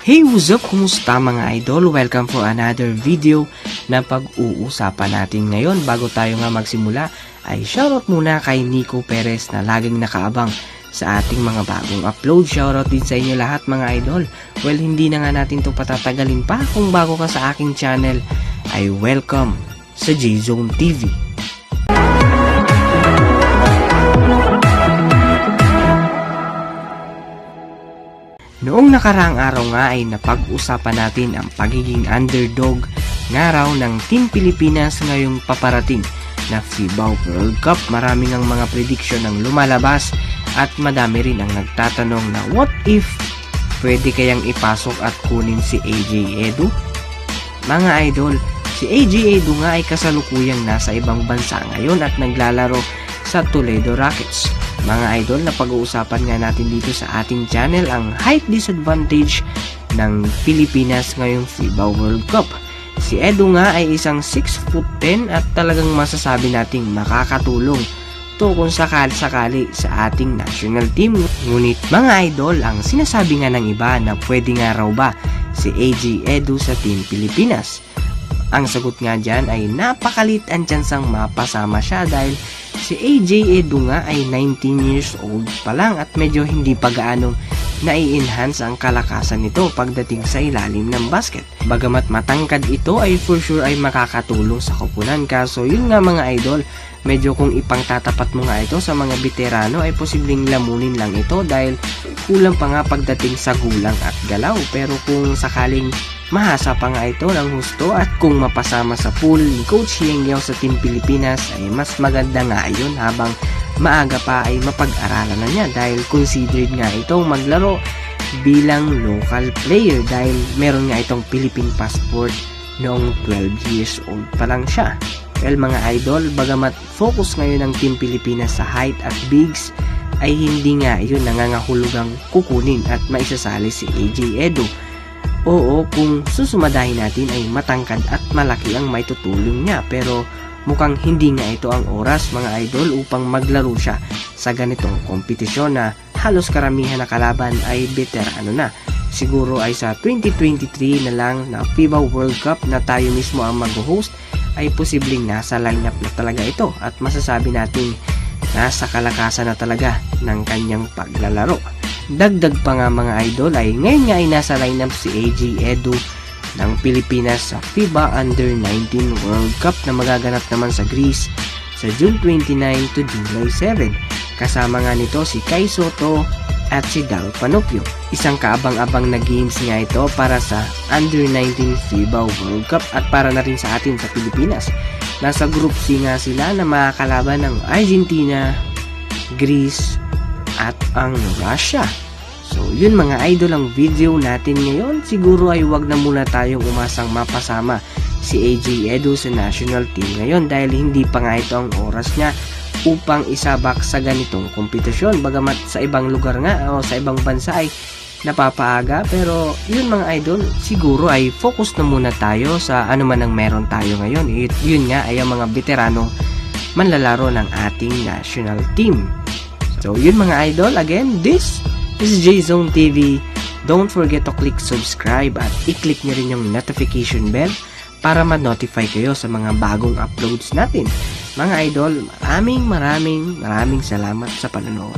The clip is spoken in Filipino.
Hey, what's up? Kumusta mga idol? Welcome for another video na pag-uusapan natin ngayon. Bago tayo nga magsimula, ay shoutout muna kay Nico Perez na laging nakaabang sa ating mga bagong upload. Shoutout din sa inyo lahat mga idol. Well, hindi na nga natin to patatagalin pa. Kung bago ka sa aking channel, ay welcome sa J-Zone TV. Noong nakaraang araw nga ay napag-usapan natin ang pagiging underdog nga raw ng Team Pilipinas ngayong paparating na FIBA World Cup. Maraming ang mga prediction ang lumalabas at madami rin ang nagtatanong na what if pwede kayang ipasok at kunin si AJ Edu? Mga idol, si AJ Edu nga ay kasalukuyang nasa ibang bansa ngayon at naglalaro sa Toledo Rockets. Mga idol, na pag-uusapan nga natin dito sa ating channel ang height disadvantage ng Pilipinas ngayong FIBA World Cup. Si Edu nga ay isang 6'10" at talagang masasabi nating makakatulong to kung sakali sa ating national team. Ngunit mga idol, ang sinasabi nga ng iba na pwede nga raw ba si AJ Edu sa Team Pilipinas? Ang sagot nga dyan ay napakalit ang tsansang mapasama siya dahil si AJ Edu nga ay 19 years old pa lang at medyo hindi pa gaanong nai-enhance ang kalakasan nito pagdating sa ilalim ng basket. Bagamat matangkad ito ay for sure ay makakatulong sa koponan. Kaso yun nga mga idol, medyo kung ipangtatapat mo nga ito sa mga veterano ay posibleng lamunin lang ito dahil kulang pa nga pagdating sa gulang at galaw. Pero kung sakaling mahasa pa nga ito ng husto at kung mapasama sa pool ni Coach Yengyao sa Team Pilipinas ay mas maganda nga yun habang maaga pa ay mapag-aralan na niya dahil considered nga itong maglaro bilang local player dahil meron nga itong Philippine passport noong 12 years old pa lang siya. Well mga idol, bagamat focus ngayon ng Team Pilipinas sa height at bigs ay hindi nga yun nangangahulugang kukunin at maisasali si AJ Edu. Oo, kung susumadahin natin ay matangkad at malaki ang maitutulong niya pero mukhang hindi nga ito ang oras mga idol upang maglaro siya sa ganitong kompetisyon na halos karamihan na kalaban ay veterano na. Siguro ay sa 2023 na lang na FIBA World Cup na tayo mismo ang mag-host ay posibleng nasa lineup na talaga ito at masasabi natin nasa kalakasan na talaga ng kanyang paglalaro. Dagdag pa nga mga idol ay ngayon nga ay nasa lineup si AJ Edu ng Pilipinas sa FIBA Under-19 World Cup na magaganap naman sa Greece sa June 29 to July 7. Kasama nga nito si Kai Sotto at si Dal Panopio. Isang kaabang-abang na games nga ito para sa Under-19 FIBA World Cup at para na rin sa atin sa Pilipinas. Nasa Group C nga sila na makakalaban ng Argentina, Greece, at ang Russia. So yun mga idol ang video natin ngayon. Siguro ay wag na muna tayong umasang mapasama si AJ Edu sa national team ngayon dahil hindi pa nga ito ang oras niya upang isabak sa ganitong kompetisyon. Bagamat sa ibang lugar nga o sa ibang bansa ay napapaaga, pero yun mga idol, siguro ay focus na muna tayo sa ano man ang meron tayo ngayon. Yun nga ay ang mga veteranong manlalaro ng ating national team. So yun mga idol, again, this is J-Zone TV. Don't forget to click subscribe at i-click nyo rin yung notification bell para ma-notify kayo sa mga bagong uploads natin. Mga idol, maraming salamat sa panonood.